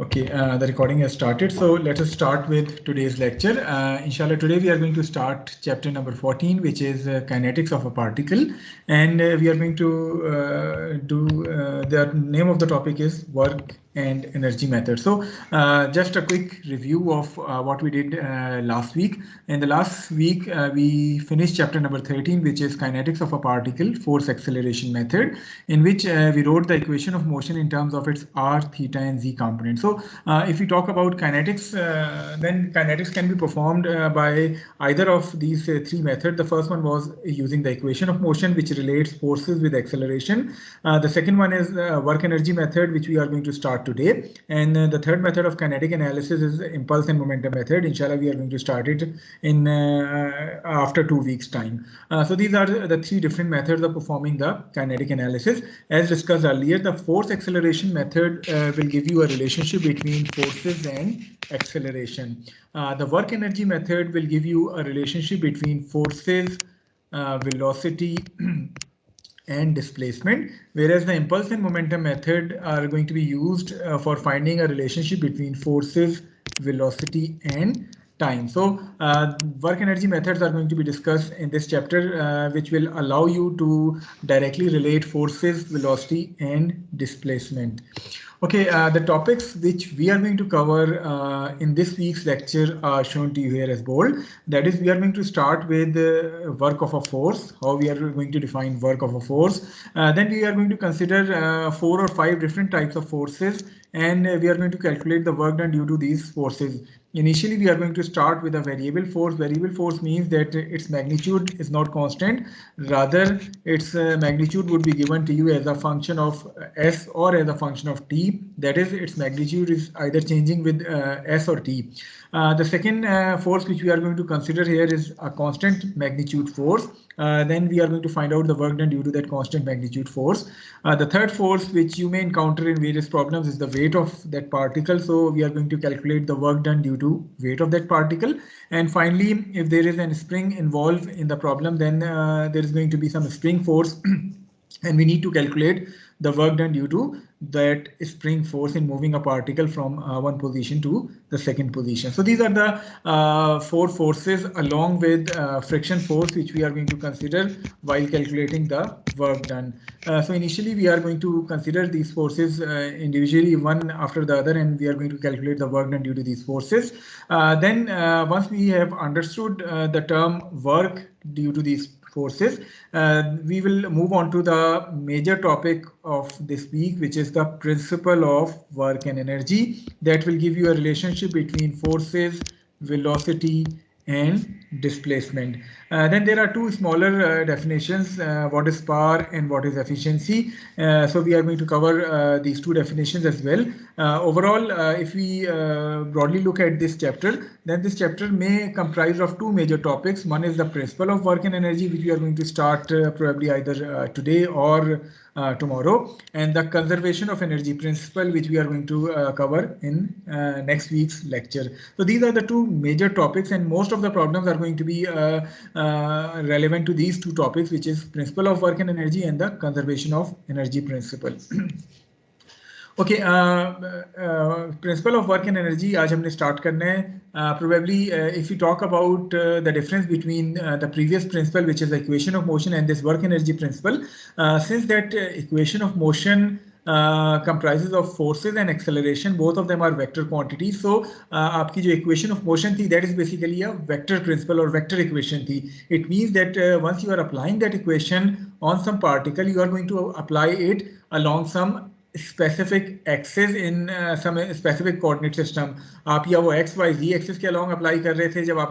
Okay, the recording has started. So let us start with today's lecture. Inshallah, today we are going to start chapter number 14, which is kinetics of a particle. And we are going to the name of the topic is work and energy method. So just a quick review of what we did last week. In the last week, we finished chapter number 13, which is kinetics of a particle, force acceleration method, in which we wrote the equation of motion in terms of its r, theta, and z components. So if we talk about kinetics, then kinetics can be performed by either of these three methods. The first one was using the equation of motion, which relates forces with acceleration. The second one is work energy method, which we are going to start today. And the third method of kinetic analysis is impulse and momentum method. Inshallah, we are going to start it in after 2 weeks time. So these are the three different methods of performing the kinetic analysis. As discussed earlier, the force acceleration method will give you a relationship between forces and acceleration. The work energy method will give you a relationship between forces, velocity, and displacement, whereas the impulse and momentum method are going to be used for finding a relationship between forces, velocity, and time. So work energy methods are going to be discussed in this chapter, which will allow you to directly relate forces, velocity, and displacement. Okay, the topics which we are going to cover in this week's lecture are shown to you here as bold. That is, we are going to start with work of a force, how we are going to define work of a force. Then we are going to consider 4 or 5 different types of forces, and we are going to calculate the work done due to these forces. Initially, we are going to start with a variable force. Variable force means that its magnitude is not constant. Rather, its magnitude would be given to you as a function of S or as a function of T. That is, its magnitude is either changing with S or T. The second force which we are going to consider here is a constant magnitude force. Then we are going to find out the work done due to that constant magnitude force. The third force which you may encounter in various problems is the weight of that particle. So we are going to calculate the work done due to weight of that particle. And finally, if there is a spring involved in the problem, then there is going to be some spring force and we need to calculate the work done due to that spring force in moving a particle from one position to the second position. So these are the 4 forces along with friction force which we are going to consider while calculating the work done. So initially we are going to consider these forces individually one after the other, and we are going to calculate the work done due to these forces. Then once we have understood the term work due to these forces, we will move on to the major topic of this week, which is the principle of work and energy. That will give you a relationship between forces, velocity, and displacement. Then there are 2 smaller definitions, what is power and what is efficiency. So we are going to cover these 2 definitions as well. Overall, if we broadly look at this chapter, then this chapter may comprise of 2 major topics. One is the principle of work and energy, which we are going to start probably either today or tomorrow, and the conservation of energy principle, which we are going to cover in next week's lecture. So these are the 2 major topics, and most of the problems are going to be relevant to these 2 topics, which is principle of work and energy and the conservation of energy principle. Okay, principle of work and energy आज हमने start करना है. Probably if we talk about the difference between the previous principle, which is the equation of motion, and this work energy principle, since that equation of motion comprises of forces and acceleration, both of them are vector quantities. So आपकी जो equation of motion थी, that is basically a vector principle or vector equation थी. It means that once you are applying that equation on some particle, you are going to apply it along some specific axis in some specific coordinate system. आप या वो x y z axis के along apply कर रहे थे जब आप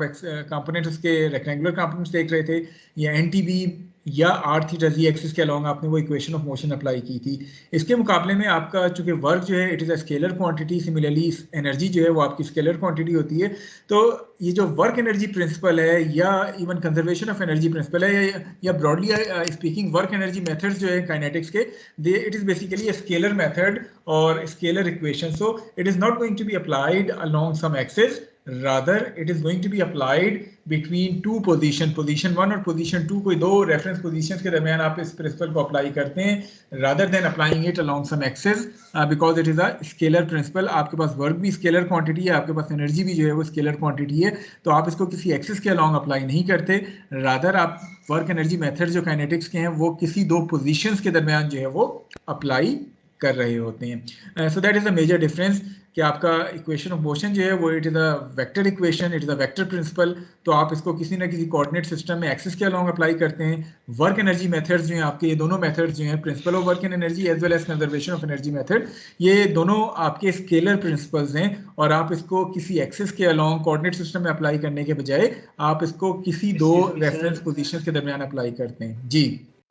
components उसके rectangular components देख रहे थे, या NTB या r theta z axis के along आपने वो equation of motion अप्लाई की थी. इसके मुकाबले में आपका चूंकि वर्क जो है it is a scalar quantity, similarly energy जो है वो आपकी scalar quantity होती है. तो ये जो वर्क एनर्जी प्रिंसिपल है या even conservation of energy principal है या broadly speaking work energy methods जो है काइनेटिक्स के, it is basically a scalar method or scalar equation. So it is not going to be applied along some axis, rather it is going to be applied between two position 1 और position 2, कोई दो reference positions के दरमियान आप इस principle को apply करते हैं rather than applying it along some axis, because it is a scalar principle. आपके पास work भी scalar quantity है, आपके पास energy भी जो है वो scalar quantity है, तो आप इसको किसी axis के along apply नहीं करते, rather आप work energy method जो kinetics के हैं वो किसी दो positions के दरमियान जो है वो apply कर रहे होते हैं. So that is a major difference कि आपका इक्वेशन ऑफ मोशन जो है वो it is a vector equation, it is a vector principle, तो आप इसको किसी ना किसी कोऑर्डिनेट सिस्टम में एक्सिस के अलोंग अप्लाई करते हैं. वर्क एनर्जी मेथड्स जो हैं आपके, ये दोनों मेथड्स जो हैं principle of work and energy as well as conservation of energy method, ये दोनों आपके स्केलर प्रिंसिपल्स हैं और आप इसको किसी एक्सिस के अलोंग कोऑर्डिनेट सिस्टम में अप्लाई करने के बजाय आप इसको किसी दो रेफरेंस पोजीशंस के दरमियान अप्लाई करते हैं. जी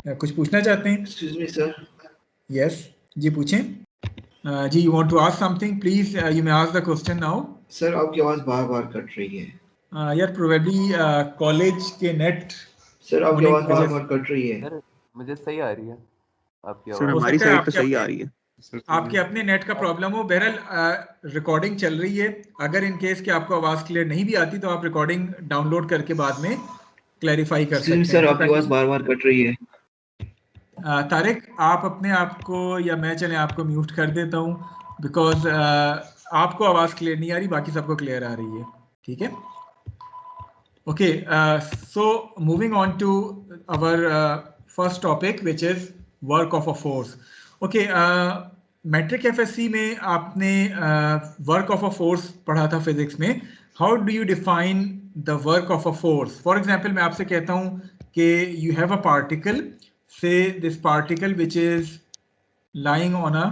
कुछ पूछना चाहते हैं? Excuse me sir. यस जी पूछें. जी you want to ask something, please you may ask the question now. Sir आपकी आवाज बार-बार कट रही है. यार प्रोबेबली कॉलेज के नेट. सर आपकी आवाज बार-बार कट रही है. सर मुझे सही आ रही है आपकी आवाज. सर हमारी साइड पे सही आ रही है. आपके अपने नेट का प्रॉब्लम हो. बहरहाल रिकॉर्डिंग चल रही है, अगर इन केस कि आपको आवाज क्लियर नहीं भी आती तो आप रिकॉर्डिंग डाउनलोड करके बाद में क्लैरिफाई कर सकते हैं. सर आपकी आवाज बार-बार कट रही है. तारिक आप अपने आप को, या मैं चले आपको म्यूट कर देता हूँ, बिकॉज आपको आवाज क्लियर नहीं आ रही, बाकी सबको क्लियर आ रही है. ठीक है, okay. So moving on to our first topic which is work of a force. Okay, matric FSc में आपने वर्क ऑफ अ फोर्स पढ़ा था फिजिक्स में. How do you define the work of a force? For example मैं आपसे कहता हूँ कि you have a particle, say this particle which is lying on a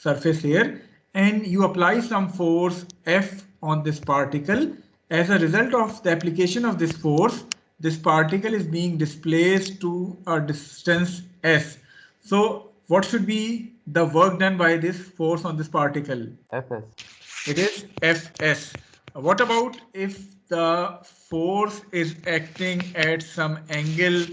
surface here, and you apply some force F on this particle. As a result of the application of this force, this particle is being displaced to a distance S. So what should be the work done by this force on this particle? Fs. It is Fs. What about if the force is acting at some angle,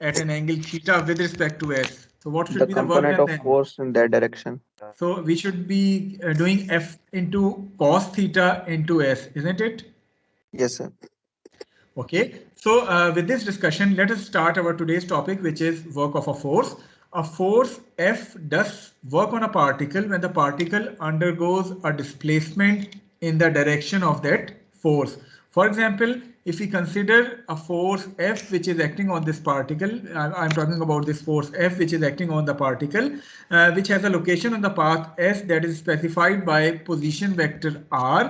at an angle theta with respect to S? So what should be the work done then? Force in that direction. So we should be doing F into cos theta into S, isn't it? Yes sir. Okay, so with this discussion, let us start our today's topic, which is work of a force. A force F does work on a particle when the particle undergoes a displacement in the direction of that force. For example, if we consider a force F which is acting on this particle, I'm talking about this force F which is acting on the particle, which has a location on the path S that is specified by position vector R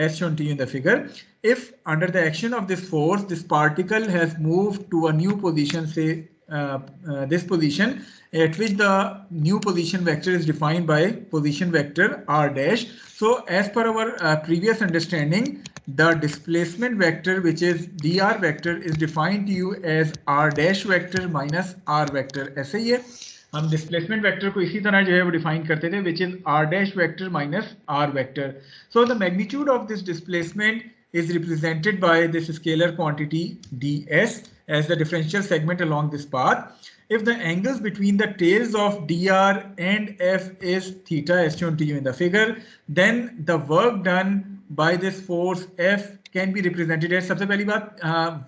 as shown to you in the figure. If under the action of this force, this particle has moved to a new position, say this position, at which the new position vector is defined by position vector R dash. So as per our previous understanding, the displacement vector, which is dr vector, is defined to you as r dash vector minus r vector. ऐसे ही है, हम displacement vector को इसी तरह जो है वो define करते थे, which is r dash vector minus r vector. So the magnitude of this displacement is represented by this scalar quantity ds as the differential segment along this path. If the angles between the tails of dr and f is theta as shown to you in the figure, then the work done by this force F can be represented as, सबसे पहली बात,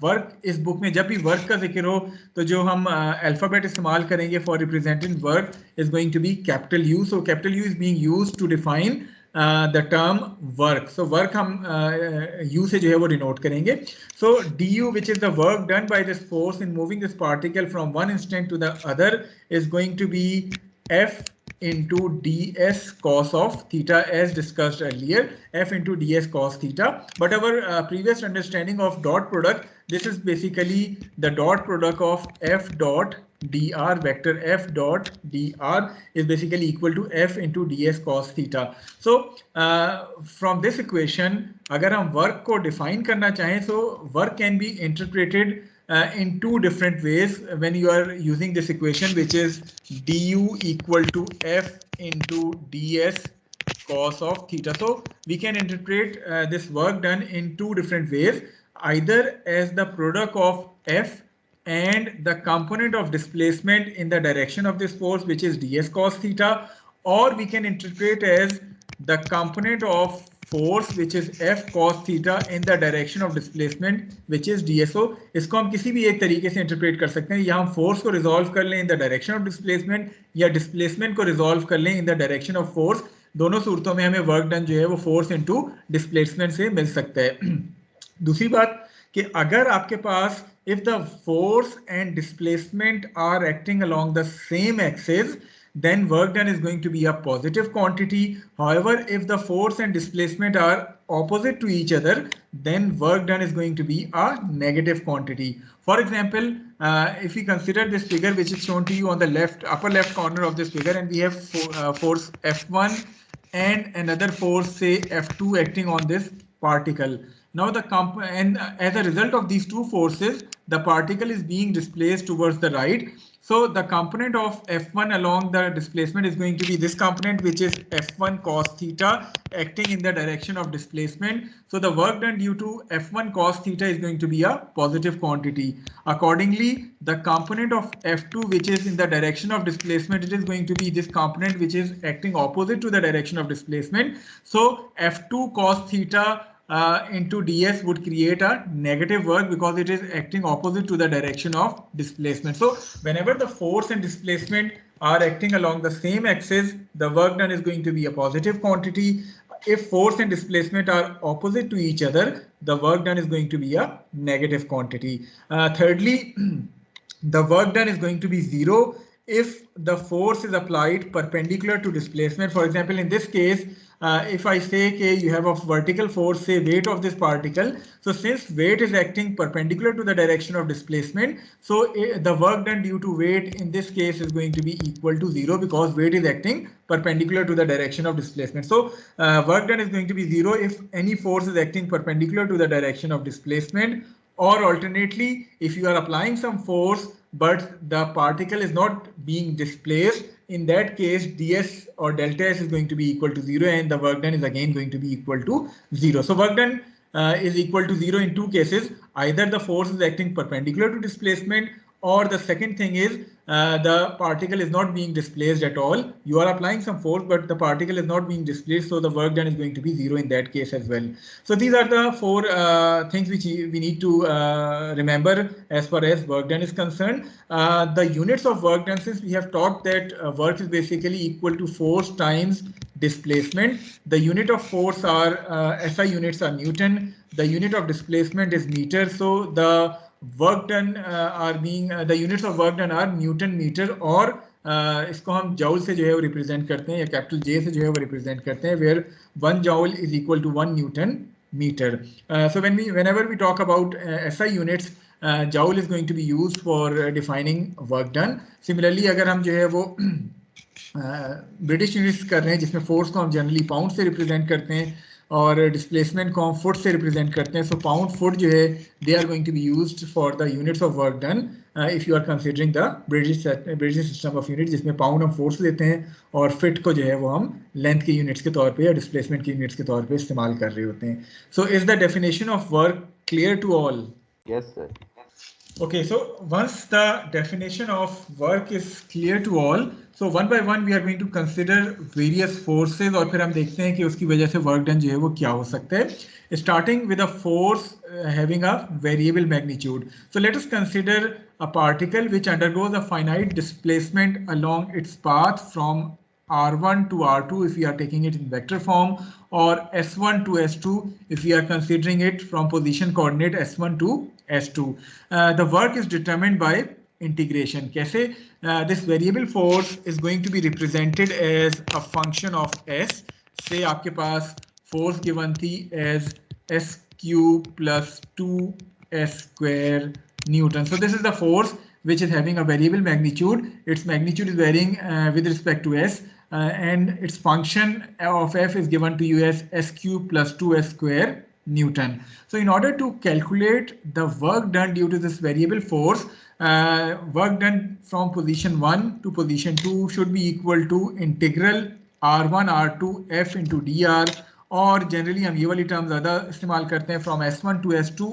work इस book में जब भी work का जिक्र हो तो जो हम अल्फाबेट इस्तेमाल करेंगे for representing work is going to be capital U. So capital U is being used to define the term work. So work हम यू से जो है वो डिनोट करेंगे. सो du which is the work done by this force in moving this particle from one instant to the other is going to be F into ds cos of theta as discussed earlier, F into ds cos theta. But our previous understanding of dot product, this is basically the dot product of f dot dr vector f dot dr is basically equal to f into ds cos theta. So from this equation, अगर हम work को define करना चाहें, so work can be interpreted in two different ways when you are using this equation, which is du equal to f into ds cos of theta. So we can interpret this work done in two different ways. either as the product of F and the component of displacement in the direction of this force, which is ds cos theta, or we can interpret as the component of force which is F cos theta in the direction of displacement which is DSO. इसको हम किसी भी एक तरीके से interpret कर सकते हैं, या हम फोर्स को रिजॉल्व कर लें in the direction of displacement, या डिस्प्लेसमेंट को रिजॉल्व कर लें in the direction of force. दोनों सूरतों में हमें वर्क डन जो है वो फोर्स इनटू डिस्प्लेसमेंट से मिल सकता है. दूसरी बात कि अगर आपके पास if the force and displacement are acting along the same axis, then work done is going to be a positive quantity. However, if the force and displacement are opposite to each other, then work done is going to be a negative quantity. For example, if we consider this figure which is shown to you on the left, upper left corner of this figure, and we have force F1 and another force say F2 acting on this particle. Now as a result of these two forces, the particle is being displaced towards the right. So the component of F1 along the displacement is going to be this component, which is F1 cos theta acting in the direction of displacement. So the work done due to F1 cos theta is going to be a positive quantity. Accordingly, the component of F2, which is in the direction of displacement, it is going to be this component which is acting opposite to the direction of displacement. So F2 cos theta into ds would create a negative work because it is acting opposite to the direction of displacement. So whenever the force and displacement are acting along the same axis, the work done is going to be a positive quantity. If force and displacement are opposite to each other, the work done is going to be a negative quantity. Thirdly, the work done is going to be zero if the force is applied perpendicular to displacement. For example, in this case, if I say you have a vertical force, say weight of this particle. So since weight is acting perpendicular to the direction of displacement, so the work done due to weight in this case is going to be equal to zero because weight is acting perpendicular to the direction of displacement. So work done is going to be zero if any force is acting perpendicular to the direction of displacement, or alternately, if you are applying some force but the particle is not being displaced, in that case ds or delta s is going to be equal to 0 and the work done is again going to be equal to 0. So work done is equal to 0 in two cases. Either the force is acting perpendicular to displacement, or the second thing is the particle is not being displaced at all. You are applying some force but the particle is not being displaced, so the work done is going to be 0 in that case as well. So these are the four things which we need to remember as far as work done is concerned. The units of work done, since we have talked that work is basically equal to force times displacement, the unit of force are SI units are Newton, the unit of displacement is meter. So the work done the units of work done are Newton meter, और इसको हम joule से जो है वो represent करते हैं, या capital J से जो है वो represent करते हैं, where 1 joule is equal to 1 Newton meter. So whenever we talk about SI units, joule is going to be used for defining work done. Similarly, अगर हम जो है वो British units कर रहे हैं जिसमें force को हम generally pound से represent करते हैं और डिस्प्लेसमेंट को हम फुट से रिप्रेजेंट करते हैं. सो पाउंड फुट जो है they are going to be used for the units of work done if you are considering the British system of unit, जिसमें पाउंड हम फोर्स लेते हैं और फिट को जो है वो हम लेंथ के यूनिट्स के तौर पे या डिस्प्लेसमेंट के यूनिट्स के तौर पे इस्तेमाल कर रहे होते हैं. So is the definition of work clear to all? Yes sir. Okay, so once the definition of work is clear to all, so one by one we are going to consider various forces और फिर हम देखते हैं कि उसकी वजह से work done जो है वो क्या हो सकता है. Starting with a force having a variable magnitude. So let us consider a particle which undergoes a finite displacement along its path from R1 to R2 if we are taking it in vector form, or S1 to S2 if we are considering it from position coordinate S1 to S2. The work is determined by integration. कैसे? This variable force is going to be represented as a function of S. Say आपके पास force given थी as S cube plus 2S square Newton. So this is the force which is having a variable magnitude. Its magnitude is varying with respect to S. And its function of F is given to you as S cube plus 2S square Newton. So in order to calculate the work done due to this variable force, work done from position 1 to position 2 should be equal to integral R1 R2 F into dr और generally हम ये वाली term ज़्यादा इस्तेमाल करते हैं from S1 to S2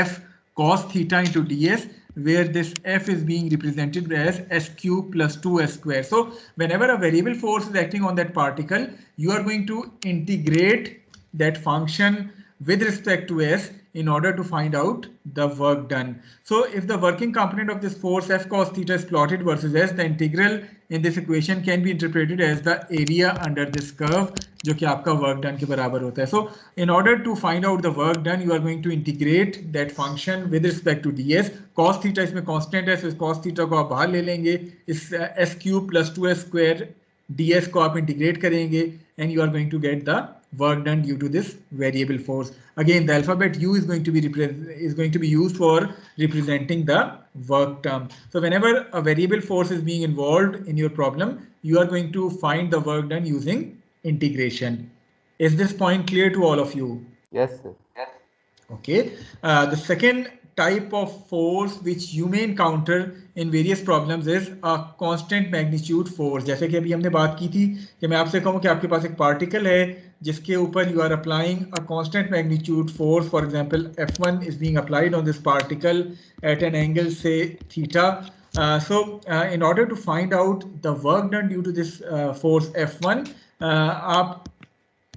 f cos theta into ds, where this f is being represented as s cube plus 2s square. So whenever a variable force is acting on that particle, you are going to integrate that function with respect to s in order to find out the work done. So if the working component of this force f cos theta is plotted versus s, the integral in this equation can be interpreted as the area under this curve, जो कि आपका work done के बराबर होता है. So in order to find out the work done, you are going to integrate that function with respect to ds. Cos theta इसमें constant है, so इस cos theta को आप बाहर ले लेंगे, इस s cube plus 2s square ds को आप integrate करेंगे, and you are going to get the work done due to this variable force. Again, the alphabet u is going to be used for representing the work term. So whenever a variable force is being involved in your problem, you are going to find the work done using integration. Is this point clear to all of you? Yes, sir. Yes. Okay. The second type of force which you may encounter in various problems is a constant magnitude force. जैसे कि अभी हमने बात की थी कि मैं आपसे कहूँ कि आपके पास एक पार्टिकल है जिसके ऊपर you are applying a constant magnitude force. For example, F1 is being applied on this particle at an angle say theta. In order to find out the work done due to this force F1, आप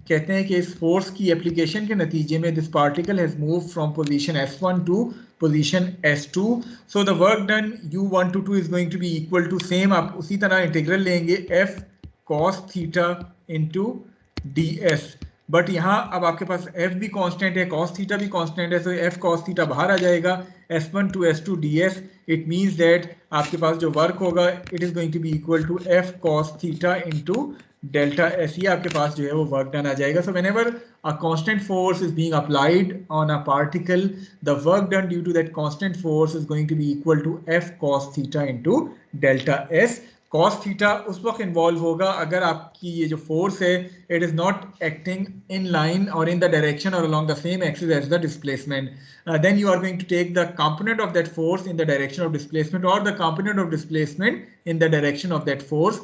कहते हैं कि इस force की application के नतीजे में this particle has move from position S1 to position S2. So the work done U1 to 2 is going to be equal to same. आप उसी तरह इंटीग्रल लेंगे f cos theta into ds. But यहाँ अब आपके पास f भी constant है, cos थीटा भी कांस्टेंट है, सो f cos थीटा बाहर आ जाएगा. S1 to S2 ds, it means that आपके पास जो वर्क होगा it is going to be equal to f cos theta into delta s. ये आपके पास जो है वो वर्क डन आ जाएगा. So whenever a constant force is being applied on a particle, the work done due to that constant force is going to be equal to f cos theta into delta s. Cos theta उस वक्त involve होगा अगर आपकी ये जो force है it is not acting in line or in the direction or along the same axis as the displacement. Then you are going to take the component of that force in the direction of displacement or the component of displacement in the direction of that force.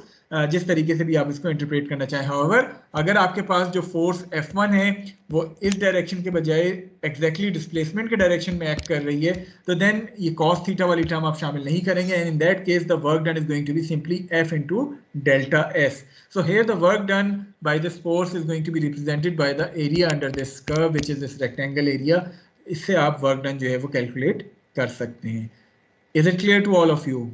जिस तरीके से भी आप इसको interpret करना चाहें. However अगर आपके पास जो फोर्स F1 है वो इस डायरेक्शन के बजाय एग्जैक्टली डिस्प्लेसमेंट के डायरेक्शन में एक्ट कर रही है, तो देन ये cos थीटा वाली टर्म आप शामिल नहीं करेंगे, and in that case the work done is going to be simply f into delta s. So here the work done by this force is going to be represented by the area under this curve, which is this rectangle area. इससे आप work done जो है वो calculate कर सकते हैं. Is it clear to all of you?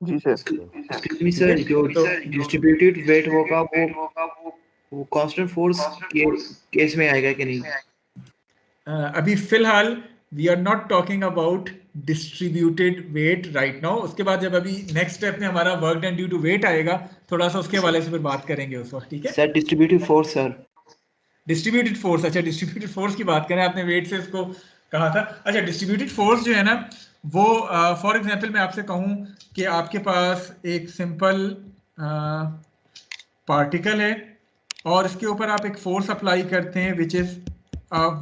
जी sir. Excuse me sir, जो डिस्ट्रीब्यूटेड वेट होगा वो कांस्टेंट फोर्स के केस में आएगा कि नहीं? अभी फिलहाल we are not talking about distributed weight right now. उसके बाद जब अभी नेक्स्ट स्टेप में हमारा work done due to weight आएगा, थोड़ा सा उसके हवाले से फिर बात करेंगे उस वक्त. ठीक है sir, distributed force sir. Distributed force, अच्छा डिस्ट्रीब्यूटेड फोर्स की बात करें, आपने वेट से इसको कहा था. अच्छा, डिस्ट्रीब्यूटेड फोर्स जो है ना वो फॉर एग्जांपल मैं आपसे कहूं कि आपके पास एक सिंपल पार्टिकल है और इसके ऊपर आप एक फोर्स अप्लाई करते हैं which is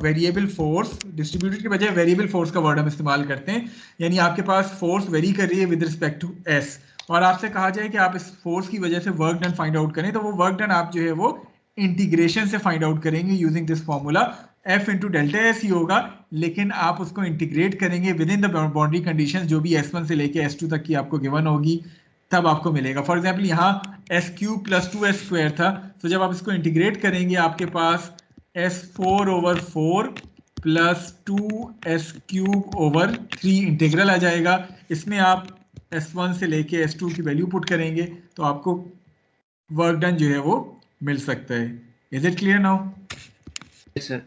variable force. Distributed के बजाय वेरिएबल फोर्स का वर्ड हम इस्तेमाल करते हैं, यानी आपके पास फोर्स वेरी कर रही है विद रिस्पेक्ट टू एस, और आपसे कहा जाए कि आप इस फोर्स की वजह से वर्क डन फाइंड आउट करें, तो वो वर्क डन आप जो है वो इंटीग्रेशन से फाइंड आउट करेंगे using this formula. f into delta s ही होगा, लेकिन आप उसको इंटीग्रेट करेंगे with in the boundary condition जो भी S1 से लेके S2 तक की आपको गिवन होगी, तब आपको मिलेगा. फॉर एग्जांपल यहाँ s cube plus 2s square था, तो जब आप इसको इंटीग्रेट करेंगे आपके पास s4 over 4 plus 2s cube over 3 integral आ जाएगा. इसमें आप S1 से लेके S2 की वैल्यू पुट करेंगे तो आपको वर्क डन जो है वो मिल सकता है. Is it clear now? Yes sir.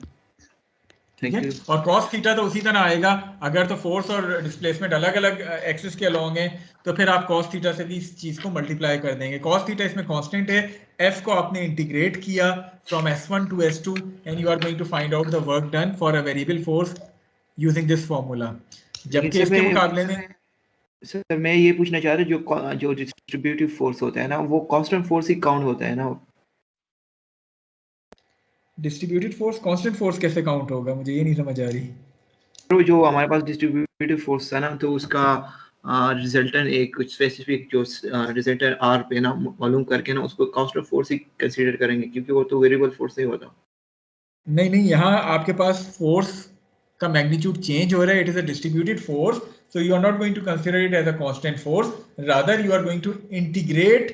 ठीक है. और cos थीटा तो उसी तरह आएगा. अगर तो फोर्स और डिस्प्लेसमेंट अलग अलग एक्सिस के अलोंग है तो फिर आप cos थीटा से भी इस चीज को मल्टीप्लाई कर देंगे. cos थीटा इसमें कांस्टेंट है, f को आपने इंटीग्रेट किया from S1 to S2 and you are going to find out the work done for a variable force using this formula. जबकि इसके मुकाबले में सर मैं ये पूछना चाह रहा हूँ जो डिस्ट्रीब्यूटिव फोर्स होता है ना वो कांस्टेंट फोर्स ही काउंट होता है ना? डिस्ट्रीब्यूटेड फोर्स कांस्टेंट फोर्स कैसे काउंट होगा, मुझे ये नहीं समझ आ रही. तो जो हमारे पास डिस्ट्रीब्यूटिव फोर्स था ना तो उसका रिजल्टेंट एक कुछ स्पेसिफिक जो रिजल्टेंट आर पे ना मालूम करके ना उसको कांस्टेंट फोर्स ही कंसीडर करेंगे, क्योंकि वो तो वेरिएबल फोर्स ही होता। नहीं, यहाँ आपके पास फोर्स का मैग्नीट्यूड चेंज हो रहा है, it is a distributed force, so you are not going to consider it as a constant force, rather you are going to integrate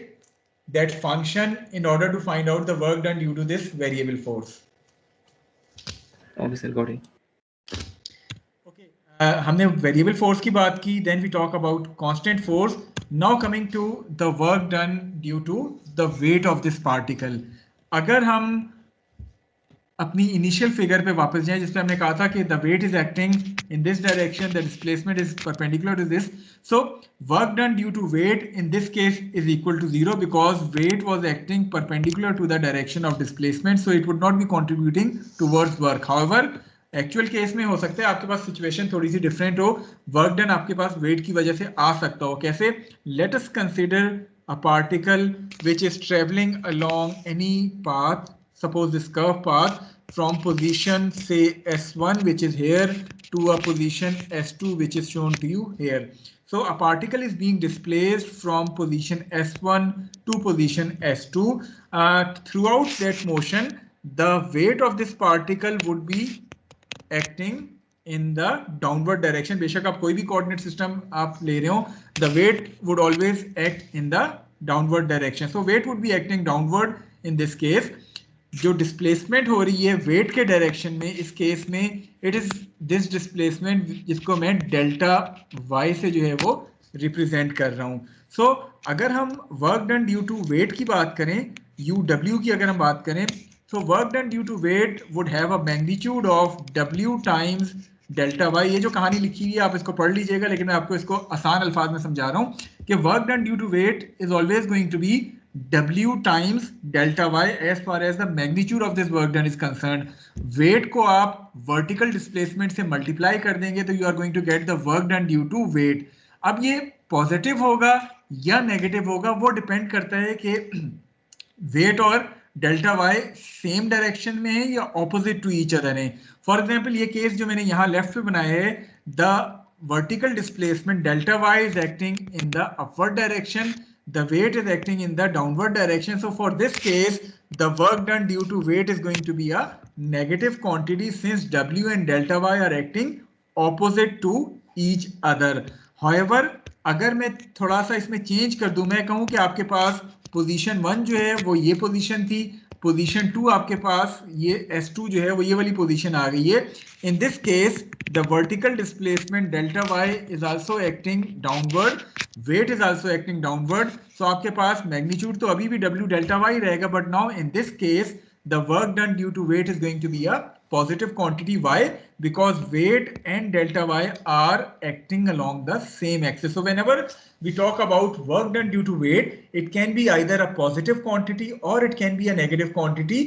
that function in order to find out the work done due to this variable force. Okay sir, got it. हमने variable force की बात की, then we talk about constant force. Now coming to the work done due to the weight of this particle. अगर हम अपनी initial figure पे वापस जाएं जिसपे हमने कहा था कि the weight is acting in this direction, the displacement is perpendicular to this, so work done due to weight in this case is equal to 0 because weight was acting perpendicular to the direction of displacement, so it would not be contributing towards work. However actual case में हो सकता है आपके पास situation थोड़ी सी different हो, work done आपके पास वेट की वजह से आ सकता हो. कैसे? Let us consider a particle which is travelling along any path, suppose this curved path from position say S1 which is here to a position S2 which is shown to you here. So a particle is being displaced from position S1 to position S2. Throughout that motion, the weight of this particle would be acting in the downward direction. बेशक आप कोई भी coordinate system आप ले रहे हो, the weight would always act in the downward direction. So weight would be acting downward in this case. जो displacement हो रही है वेट के डायरेक्शन में, इस केस में इट इज दिस डिस्प्लेसमेंट जिसको मैं डेल्टा वाई से जो है वो रिप्रेजेंट कर रहा हूँ. सो अगर हम work done due to weight की बात करें, यू डब्ल्यू की अगर हम बात करें, so work done due to weight would have a magnitude of W times delta Y. ये जो कहानी लिखी हुई है आप इसको पढ़ लीजिएगा, लेकिन मैं आपको इसको आसान अल्फाज में समझा रहा हूँ कि work done due to weight is always going to be W times delta y as far as the magnitude of this work done is concerned. Weight को आप vertical displacement से multiply कर देंगे तो you are going to get the work done due to weight. अब ये positive होगा या negative होगा वो depend करता है कि weight और delta y same direction में है या opposite to each other है. For example ये case जो मैंने यहाँ left पे बनाया है, the vertical displacement delta y is acting in the upward direction, the weight is acting in the downward direction. So for this case, the work done due to weight is going to be a negative quantity since W and delta Y are acting opposite to each other. However, अगर मैं थोड़ा सा इसमें change कर दूं, मैं कहूं कि आपके पास पोजीशन 1 जो है वो ये पोजीशन थी, पोजीशन 2 आपके पास ये S2 जो है वो ये वाली पोजीशन आ गई है. In this case, the vertical displacement delta y is also acting downward, weight is also acting downward. So आपके पास magnitude तो अभी भी W delta y रहेगा, but now in this case, the work done due to weight is going to be a positive quantity. Why? Because weight and delta y are acting along the same axis. So whenever we talk about work done due to weight, it can be either a positive quantity or it can be a negative quantity.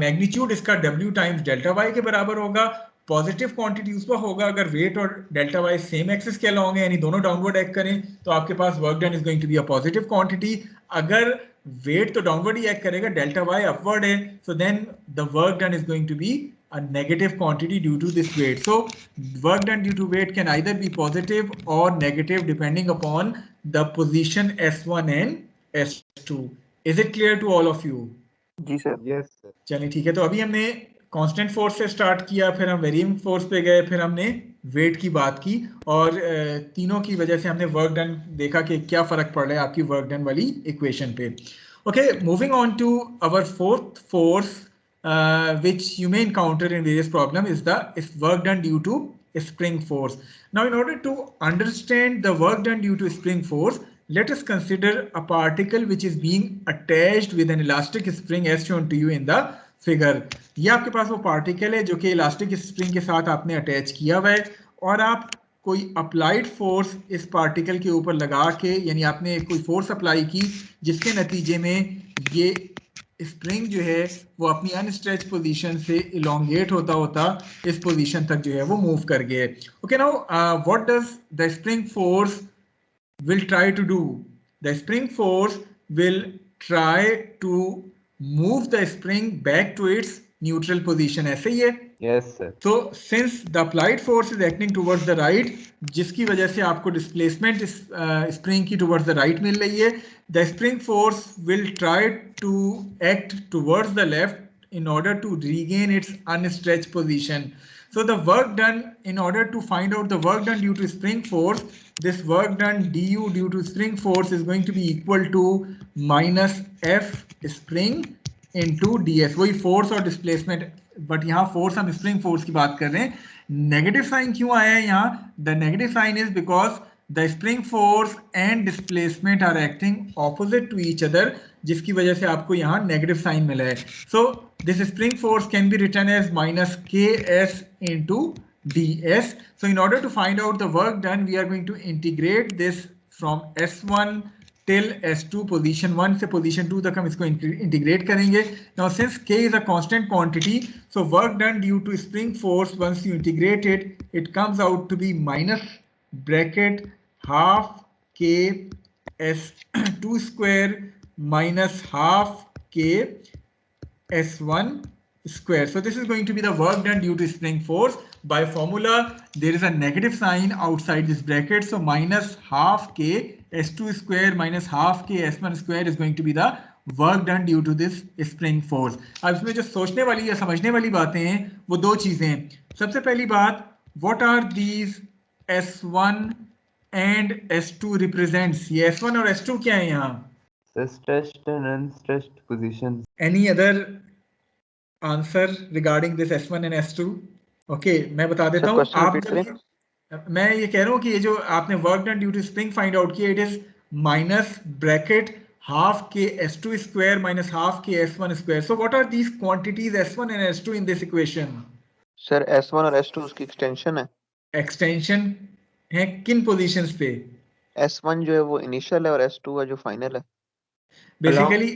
Magnitude इसका W times delta y के बराबर होगा. Positive quantity उस पर होगा अगर weight और delta Y same axis के अलॉन्ग है, यानी दोनों डाउनवर्ड एक्ट करें तो आपके पास work done is going to be a positive quantity. अगर वेट तो डाउनवर्ड ही एक्ट करेगा, डेल्टा वाई अपवर्ड है, so then the work done is going to be a negative quantity due to this weight. So work done due to weight can either be positive or negative depending upon the position S1 and S2. Is it clear to all of you? जी sir. Yes sir. चलिए ठीक है, तो अभी हमने constant force से start किया, फिर हम वेरिएबल फोर्स पे गए, फिर हमने वेट की बात की और तीनों की वजह से हमने वर्क डन देखा कि क्या फर्क पड़ रहा है आपकी वर्क डन वाली इक्वेशन पे. Okay, moving on to our fourth force which you may encounter in various problems is the work done due to spring force. Now in order to understand the work done due to spring force, let us consider a particle which is being attached with an elastic spring as shown to you in the figure. ये आपके पास वो particle है जो कि elastic spring के साथ आपने attach किया हुआ है और आप कोई अप्लाइड फोर्स इस पार्टिकल के ऊपर लगा के, यानी आपने कोई फोर्स अप्लाई की जिसके नतीजे में ये स्प्रिंग जो है वो अपनी अनस्ट्रेच पोजीशन से इलोंगेट होता होता इस पोजीशन तक जो है वो मूव कर गए. Okay, now what does the spring force will try to do? The spring force will try to move the spring back to its neutral position, ऐसे ही है? Yes sir. So since the applied force is acting towards the right, जिसकी वजह से आपको displacement spring की towards the right मिल रही है, the spring force will try to act towards the left in order to regain its unstretched position. So the work done, in order to find out the work done due to spring force, this work done du due to spring force is going to be equal to minus F spring into ds. वही force और displacement, but यहाँ force हम spring force की बात कर रहे हैं। Negative sign क्यों आया है यहाँ? The negative sign is because the spring force and displacement are acting opposite to each other, जिसकी वजह से आपको यहाँ नेगेटिव साइन मिला है। So this spring force can be written as minus k s into ds. So in order to find out the work done, we are going to integrate this from S1 till S2, position 1 से position 2 तक हम इसको integrate करेंगे. Now since K is a constant quantity, so work done due to spring force, once you integrate it, it comes out to be minus bracket half K S2 square minus half K S1 square. So this is going to be the work done due to spring force. By formula, there is a negative sign outside this bracket, so minus half K S2 square minus half K S1 square is going to be the work done due to this spring force. अब इसमें जो सोचने वाली या समझने वाली बातें हैं वो दो चीजें हैं. सबसे पहली बात, what are these S1 and S2 represents? ये S1 और S2 क्या है यहाँ? Stretched and unstretched positions. Any other answer regarding this S1 and S2? Okay, मैं बता देता हूँ. आप मैं ये कह रहा हूँ कि ये जो आपने work done due to spring find out किया, it is minus bracket half k S2 square minus half k S1 square. So what are these quantities S1 and S2 in this equation? Sir S1 और S2 उसकी extension है. Extension है किन positions पे? S1 जो है वो initial है और S2 है जो फाइनल है. Basically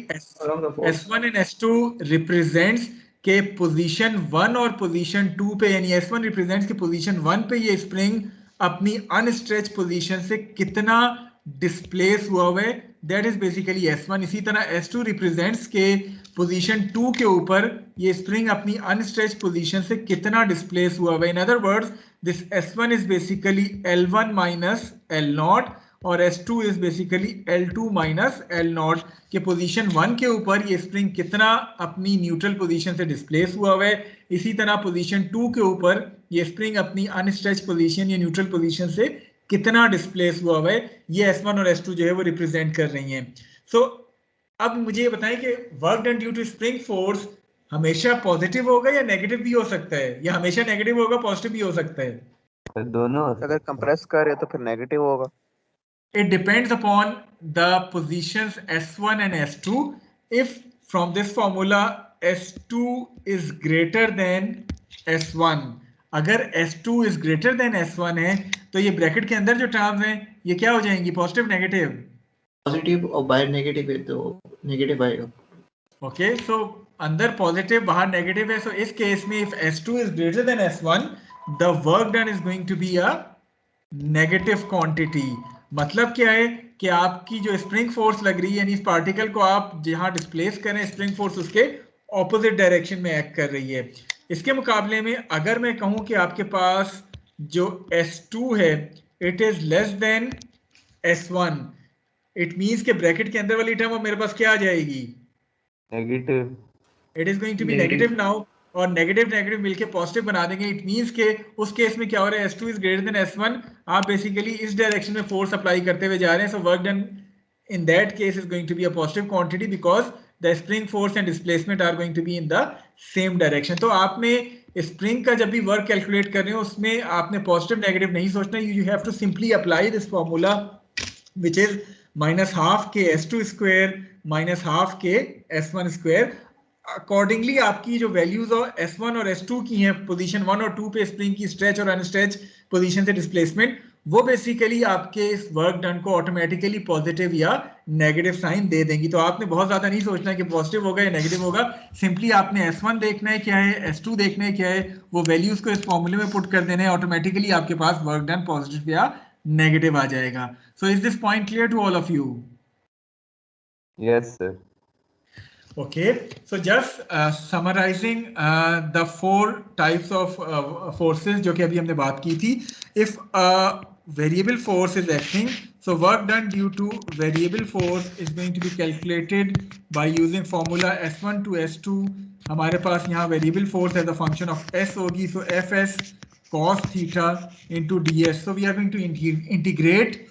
S1 and S2 represents के पोजीशन 1 और पोजीशन 2 पे, यानी S1 रिप्रेजेंट्स के पोजीशन 1 पे ये स्प्रिंग अपनी अनस्ट्रेच पोजीशन से कितना डिस्प्लेस हुआ हुआ है, दैट इज बेसिकली S1. इसी तरह S2 रिप्रेजेंट्स के पोजीशन 2 के ऊपर ये स्प्रिंग अपनी अनस्ट्रेच पोजीशन से कितना डिस्प्लेस हुआ हुआ है. In other words, this S1 is basically L1 minus L0 और S2 is basically L2 minus L0 के पोजीशन 1 के ऊपर ये स्प्रिंग कितना अपनी न्यूट्रल पोजीशन से डिस्प्लेस हुआ हुआ है. इसी तरह पोजीशन 2 के ऊपर ये स्प्रिंग अपनी अनस्ट्रेच पोजीशन या न्यूट्रल पोजीशन से कितना डिस्प्लेस हुआ हुआ है. ये S1 और S2 जो है वो रिप्रेजेंट कर रही हैं. सो अब मुझे ये बताएं कि work done due to spring force हमेशा पॉजिटिव होगा या नेगेटिव भी हो सकता है, या हमेशा नेगेटिव होगा पॉजिटिव भी हो सकता है? दोनों. अगर कंप्रेस कर रहे हो तो फिर नेगेटिव होगा. It depends upon the positions S1 and S2. If from this formula S2 is greater than S1, अगर S2 is greater than S1 है तो ये ब्रैकेट के अंदर जो टर्म्स हैं ये क्या हो जाएंगी? Positive negative? पॉजिटिव और बाहर नेगेटिव है तो नेगेटिव आएगा. ओके, सो अंदर पॉजिटिव बाहर नेगेटिव है. सो इस केस में if S2 is greater than S1, the work done is going to be a negative quantity. मतलब क्या है कि आपकी जो स्प्रिंग फोर्स लग रही है, यानी इस पार्टिकल को आप जहां डिस्प्लेस करें, स्प्रिंग फोर्स उसके ऑपोजिट डायरेक्शन में एक्ट कर रही है. इसके मुकाबले में अगर मैं कहूं कि आपके पास जो S2 है it is less than S1, it means के ब्रैकेट के अंदर वाली टर्म मेरे पास क्या आ जाएगी? Negative. It is going to be negative now, और नेगेटिव नेगेटिव मिलके पॉजिटिव बना देंगे. इट मींस के उस केस में क्या हो रहा है? S2 is greater than S1. आप बेसिकली इस डायरेक्शन में फोर्स अप्लाई करते हुए जा रहे हैं. So work done in that case is going to be a positive quantity because the spring force and displacement are going to be in the same direction. तो आपने spring का जब भी वर्क कैलकुलेट कर रहे हो उसमें आपने पॉजिटिव नेगेटिव नहीं सोचना. You have to simply apply this formula which is minus half k S2 square minus half k S1 square. Accordingly आपकी जो वैल्यूज और S1 और S2 की हैं पोजीशन 1 और 2 पे स्प्रिंग की स्ट्रेच और अनस्ट्रेच पोजीशन से डिस्प्लेसमेंट, वो बेसिकली आपके इस वर्क डन को ऑटोमेटिकली पॉजिटिव या नेगेटिव साइन दे देंगी. तो आपने बहुत ज्यादा नहीं सोचना है कि पॉजिटिव होगा या नेगेटिव होगा. सिंपली आपने S1 देखना है क्या है, S2 देखना है क्या है, वो वैल्यूज को इस फॉर्मूले में पुट कर देना है. ऑटोमेटिकली आपके पास वर्क डन पॉजिटिव या नेगेटिव आ जाएगा. So is this point clear to all of you? Yes sir. Okay, so just summarizing the 4 types of forces जो कि अभी हमने बात की थी. If a variable force is acting, so work done due to variable force is going to be calculated by using formula S1 to S2. हमारे पास यहाँ variable force as a function of S होगी, so Fs cos theta into ds. So we are going to integrate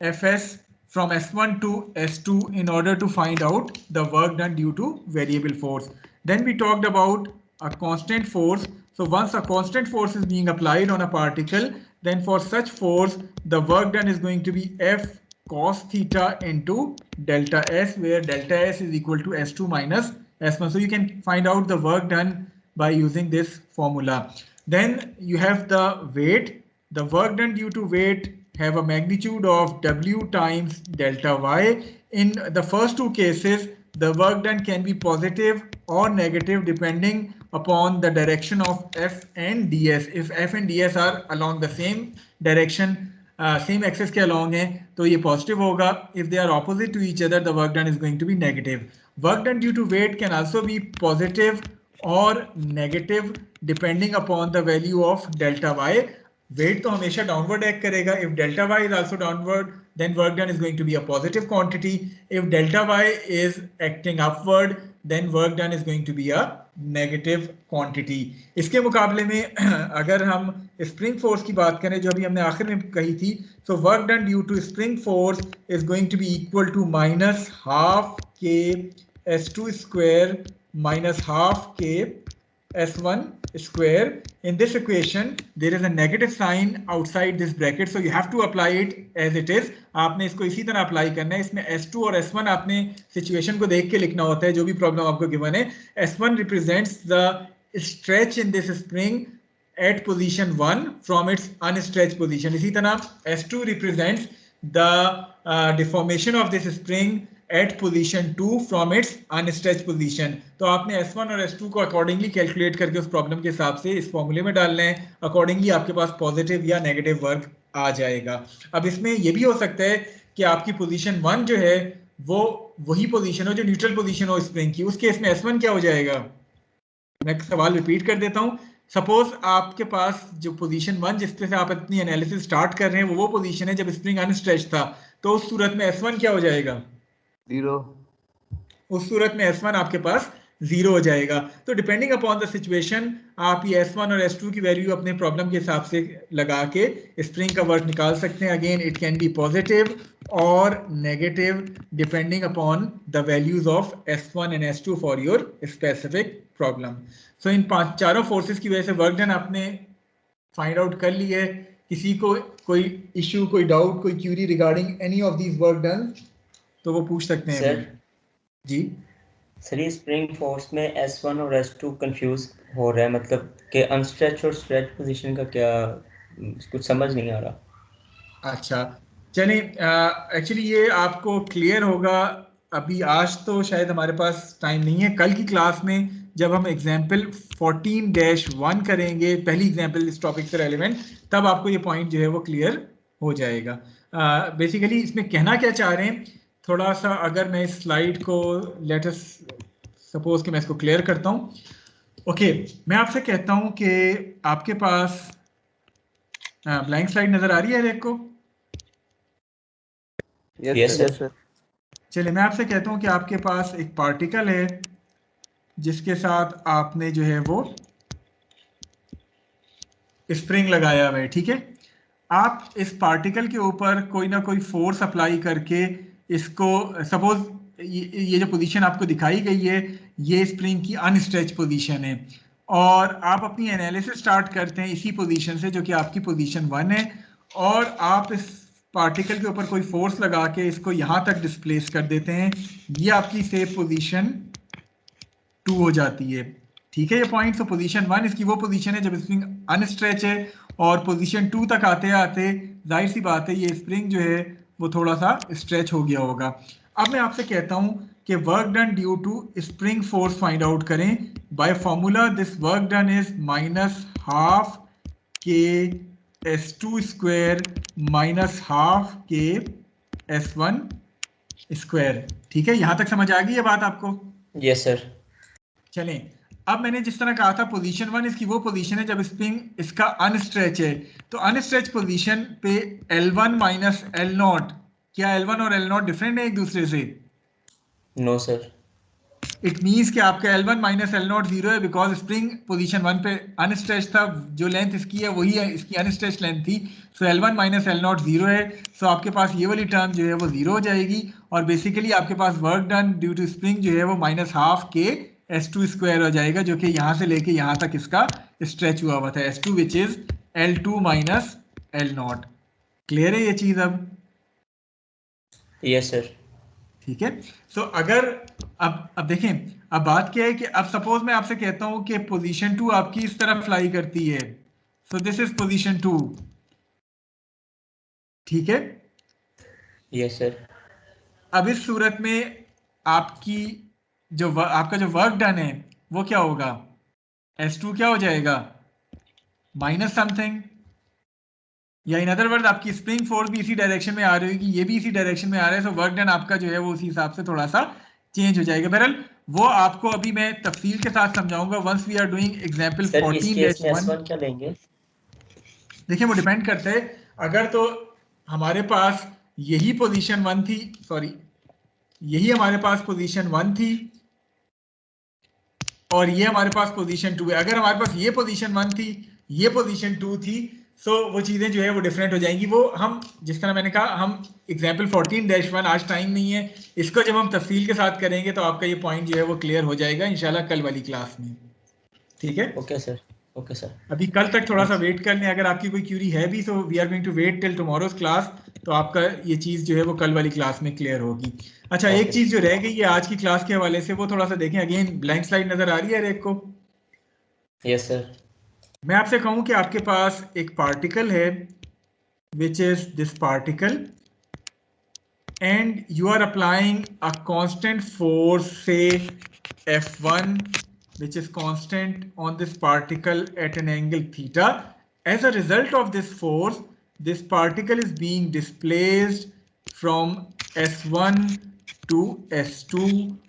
Fs from S1 to S2 in order to find out the work done due to variable force. Then we talked about a constant force. So once a constant force is being applied on a particle, then for such force, the work done is going to be F cos theta into delta S, where delta S is equal to S2 minus S1. So you can find out the work done by using this formula. Then you have the weight. The work done due to weight have a magnitude of W times delta Y. In the first 2 cases, the work done can be positive or negative depending upon the direction of F and ds. If F and ds are along the same direction, same axis के along है, तो ये positive होगा. If they are opposite to each other, the work done is going to be negative. Work done due to weight can also be positive or negative depending upon the value of delta y. Weight तो हमेशा downward act करेगा. If delta y is also downward, then work done is going to be a positive quantity. If delta y is acting upward, then work done is going to be a negative quantity. इसके मुकाबले में अगर हम spring force की बात करें जो अभी हमने आखिर में कही थी, so work done due to spring force is going to be equal to minus half k S2 square minus half k S1 square. In this equation, there is a negative sign outside this bracket, so you have to apply it as it is. आपने इसको इसी तरह apply करना है. इसमें S2 और S1 आपने situation को देख के लिखना होता है जो भी प्रॉब्लम आपको गिवन है. S1 represents the stretch in this spring at position 1 from its unstretched position. इसी तरह S2 represents the deformation of this spring at position 2 from its unstretched position. तो आपने S1 और S2 को अकॉर्डिंगली कैलकुलेट करके उस problem के हिसाब से इस फॉर्मूले में डालना है. अकॉर्डिंगली आपके पास पॉजिटिव या नेगेटिव वर्क आ जाएगा. अब इसमें ये भी हो सकता है कि आपकी पोजीशन 1 जो है वो वही पोजीशन हो जो न्यूट्रल पोजीशन हो स्प्रिंग की. उस केस में S1 क्या हो जाएगा? मैं सवाल रिपीट कर देता हूँ. सपोज आपके पास जो पोजीशन 1 जिस पे से आप अपनी एनालिसिस स्टार्ट कर रहे हैं वो पोजीशन है जब स्प्रिंग अनस्ट्रेच था, तो उस सूरत में S1 क्या हो जाएगा? 0. उस सूरत में S1 आपके पास 0 हो जाएगा. तो डिपेंडिंग अपॉन द सिचुएशन आप ये S1 और S2 की वैल्यू अपने प्रॉब्लम के हिसाब से लगा के स्प्रिंग का वर्क निकाल सकते हैं. Again it can be positive और negative depending upon the values of S1 and S2 for your specific problem. So इन चारों फोर्सेस की वजह से वर्क डन आपने फाइंड आउट कर ली है. किसी को कोई इशू, कोई डाउट, कोई query regarding any of these work done तो वो पूछ सकते हैं. सर जी सर, ये स्प्रिंग फोर्स में S1 और S2 कंफ्यूज हो रहा है, मतलब कि अनस्ट्रेच और स्ट्रेच पोजीशन का क्या कुछ समझ नहीं आ रहा. अच्छा चलिए, एक्चुअली ये आपको क्लियर होगा. अभी आज तो शायद हमारे पास टाइम नहीं है. कल की क्लास में जब हम एग्जाम्पल 14-1 करेंगे, पहली एग्जाम्पल इस टॉपिक से रेलिवेंट, तब आपको ये पॉइंट जो है वो क्लियर हो जाएगा. बेसिकली इसमें कहना क्या चाह रहे हैं, थोड़ा सा अगर मैं इस स्लाइड को लेट अस सपोज कि मैं इसको क्लियर करता हूँ. ओके, मैं आपसे कहता हूँ कि आपके पास ब्लैंक स्लाइड नजर आ रही है हर एक को? Yes sir. चलिए, मैं आपसे कहता हूँ कि आपके पास एक पार्टिकल है जिसके साथ आपने जो है वो स्प्रिंग लगाया हुआ है. ठीक है, आप इस पार्टिकल के ऊपर कोई ना कोई फोर्स अप्लाई करके इसको, सपोज ये जो पोजीशन आपको दिखाई गई है ये स्प्रिंग की अनस्ट्रेच पोजीशन है, और आप अपनी एनालिसिस स्टार्ट करते हैं इसी पोजीशन से जो कि आपकी पोजीशन 1 है, और आप इस पार्टिकल के ऊपर कोई फोर्स लगा के इसको यहाँ तक डिस्प्लेस कर देते हैं. ये आपकी सेफ पोजीशन 2 हो जाती है. ठीक है, ये पॉइंट. तो पोजीशन 1 इसकी वो पोजीशन है जब स्प्रिंग अनस्ट्रेच है, और पोजीशन 2 तक आते आते जाहिर सी बात है ये स्प्रिंग जो है वो थोड़ा सा स्ट्रेच हो गया होगा. अब मैं आपसे कहता हूं कि work done due to spring force find out करें. By formula this work done is minus half k S2 square minus half k S1 square. ठीक है, यहां तक समझ आ गई ये बात आपको? Yes sir. चलें, अब मैंने जिस तरह कहा था पोजीशन 1 इसकी वो पोजीशन है जब स्प्रिंग इसका अनस्ट्रेच है, तो अनस्ट्रेच पोजीशन पे L1 माइनस L0, क्या L1 और L0 डिफरेंट है एक दूसरे से? No sir. इट मीन्स कि आपका L1 माइनस L0 0 है बिकॉज स्प्रिंग पोजीशन 1 पे अनस्ट्रेच था, जो लेंथ इसकी है वही है इसकी अनस्ट्रेच लेंथ थी, सो L1 माइनस L0 0 है, सो आपके पास ये वाली टर्म जो है वो 0 हो जाएगी और बेसिकली आपके पास work done due to spring जो है वो -12 के S2 स्क्वायर हो जाएगा, जो कि यहाँ से लेके यहाँ तक इसका स्ट्रेच हुआ हुआ था S2 which is L2 minus L0। Clear है ये चीज अब? Yes sir. ठीक है, सो अगर अब देखें, अब बात क्या है कि अब सपोज मैं आपसे कहता हूं कि पोजीशन 2 आपकी इस तरफ फ्लाई करती है, सो दिस इज पोजीशन 2, ठीक है? Yes sir. अब इस सूरत में आपकी आपका जो वर्क डन है वो क्या होगा? S2 क्या हो जाएगा? माइनस समथिंग, या इन अदर वर्ड आपकी स्प्रिंग फोर्स भी इसी डायरेक्शन में आ रही होगी, ये भी इसी डायरेक्शन में आ रहा है, सो वर्क डन आपका जो है वो उसी हिसाब से थोड़ा सा चेंज हो जाएगा। बहरहाल वो आपको अभी मैं तफसील के साथ समझाऊंगा once we are doing example 14-1। क्या लेंगे? देखिए वो डिपेंड करता है, अगर तो हमारे पास यही पोजीशन 1 थी, सॉरी यही हमारे पास पोजीशन 1 थी और ये हमारे पास पोजीशन 2 है, अगर हमारे पास ये पोजीशन 1 थी ये पोजीशन 2 थी, सो वो चीज़ें जो है वो डिफरेंट हो जाएंगी। वो हम जिस तरह मैंने कहा हम एग्जाम्पल 14-1 आज टाइम नहीं है, इसको जब हम तफसील के साथ करेंगे तो आपका ये पॉइंट जो है वो क्लियर हो जाएगा इंशाल्लाह कल वाली क्लास में, ठीक है? Okay sir. Okay sir. अभी कल तक थोड़ा सा वेट कर लें, अगर आपकी कोई क्यूरी है भी तो we are going to wait till tomorrow's class, तो आपका ये चीज़ जो है वो कल वाली क्लास में क्लियर होगी। अच्छा, एक चीज़ जो रह गई है आज की क्लास के हवाले से वो थोड़ा सा देखें, अगेन ब्लैंक स्लाइड नजर आ रही है हर एक को? Yes sir. मैं आपसे कहूं कि आपके पास एक पार्टिकल है which is this particle and you are applying a constant force say F1 which is constant on this particle at an angle theta. As a result of this force, this particle is being displaced from S1 to S2,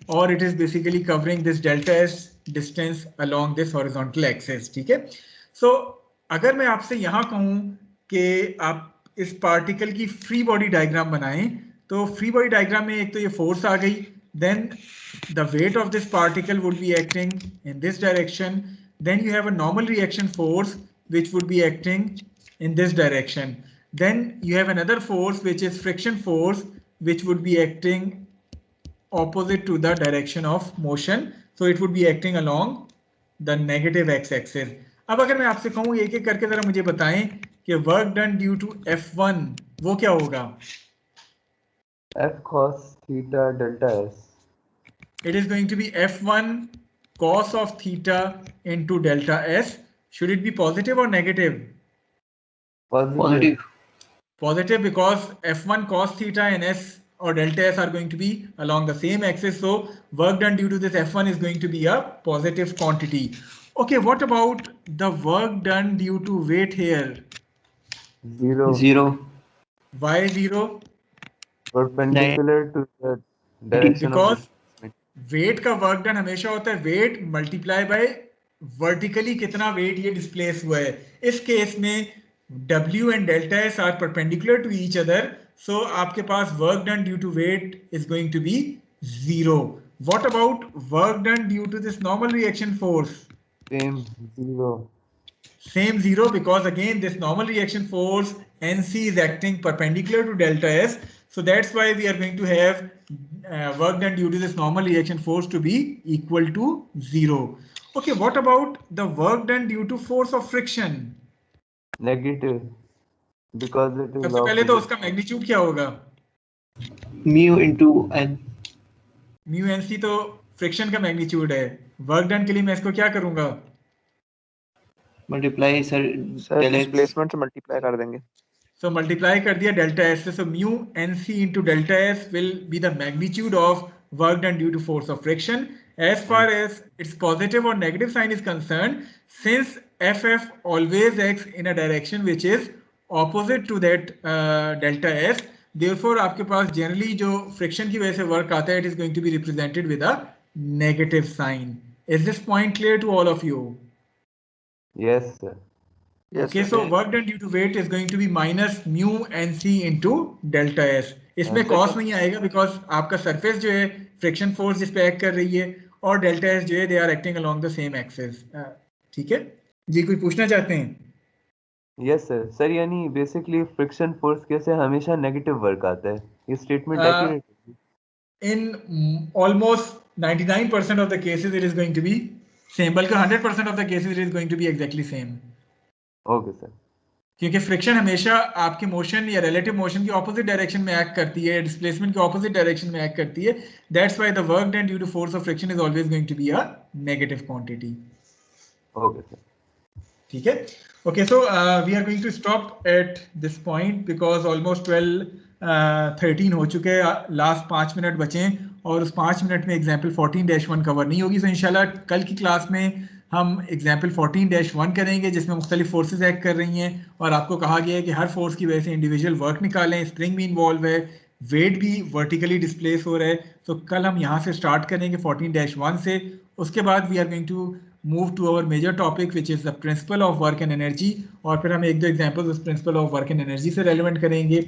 or it is basically covering this delta S distance along this horizontal axis, ठीक है? So, अगर मैं आपसे यहाँ कहूँ कि आप इस पार्टिकल की फ्री बॉडी डायग्राम बनाएं, तो फ्री बॉडी डायग्राम में एक तो ये फोर्स आ गई, then the weight of this particle would be acting in this direction, then you have a normal reaction force which would be acting in this direction, then you have another force which is friction force which would be acting opposite to the direction of motion, so it would be acting along the negative x-axis. अब अगर मैं आपसे कहूँ एक एक करके जरा मुझे बताएं कि work done due to F1 वो क्या होगा? F cos theta delta S. It is going to be F1 cos of theta into delta S. Should it be positive or negative? Positive. Positive, because F1 cos theta and S or delta S are going to be along the same axis. So work done due to this F1 is going to be a positive quantity. Okay, what about the work done due to weight here? Zero. Why 0? Perpendicular to the direction Because of weight का work done हमेशा होता है weight multiply by vertically कितना weight ये displace हुआ है। इस case में W and delta S are perpendicular to each other, so आपके पास work done due to weight is going to be 0. What about work done due to this normal reaction force? same 0. Same 0, because again this normal reaction force NC is acting perpendicular to delta S, so that's why we are going to have work done due to this normal reaction force to be equal to 0. Okay, what about the work done due to force of friction? Negative. Because it is सबसे पहले तो उसका magnitude क्या होगा? mu into n. Mu NC तो friction का magnitude है। Work done के लिए मैं इसको क्या करूंगा? मल्टीप्लाई सर डिस्प्लेसमेंट से मल्टीप्लाई कर देंगे। So multiply कर दिया delta S से, so mu NC into delta S will be the magnitude of work done due to force of friction. As far as its positive or negative sign is concerned, since FF always acts in a direction which is opposite to that delta S, therefore आपके पास generally जो friction की वजह से work आता है, it is going to be represented with a negative sign. Is this point clear to all of you? Yes, sir. Yes, Okay, sir. so work done due to weight is going to be minus mu NC into delta S. इसमें Sir, cos नहीं आएगा because आपका surface जो है friction force जिस पे act कर रही है और delta S जो है they are acting along the same axis. ठीक है? जी कोई पूछना चाहते हैं? yes, sir. सर यानी बेसिकली फ्रिक्शन फोर्स कैसे हमेशा नेगेटिव वर्क आता है, ये स्टेटमेंट Uh, एक्यूरेट है? In almost 99% of the cases it is going to be same. बल्कि 100% of the cases it is going to be exactly same. Okay sir. क्योंकि friction हमेशा आपके मोशन या रिलेटिव मोशन की ऑपोजिट डायरेक्शन में act करती है, डिस्प्लेसमेंट की ऑपोजिट डायरेक्शन में एक्ट करती है. That's why the work done due to force of friction is always going to be a negative quantity. Okay sir. ठीक है. Okay, so we are going to stop at this point because almost 12:13 हो चुके हैं. Last 5 minute बचे हैं और उस 5 minute में एग्जाम्पल 14-1 कवर नहीं होगी. सो इंशाल्लाह कल की क्लास में हम एग्जाम्पल 14-1 करेंगे जिसमें मुख्तलिफ फोर्सेस एक्ट कर रही हैं और आपको कहा गया है कि हर फोर्स की वजह से इंडिविजुअल वर्क निकालें. स्प्रिंग भी इन्वॉल्व है, वेट भी वर्टिकली डिस्प्लेस हो रहा है. तो कल हम यहाँ से स्टार्ट करेंगे 14-1 से. उसके बाद we are going to move to our major topic which is the principle of work and energy और फिर हम एक दो एग्जाम्पल्स उस principle of work and energy से रेलिवेंट करेंगे.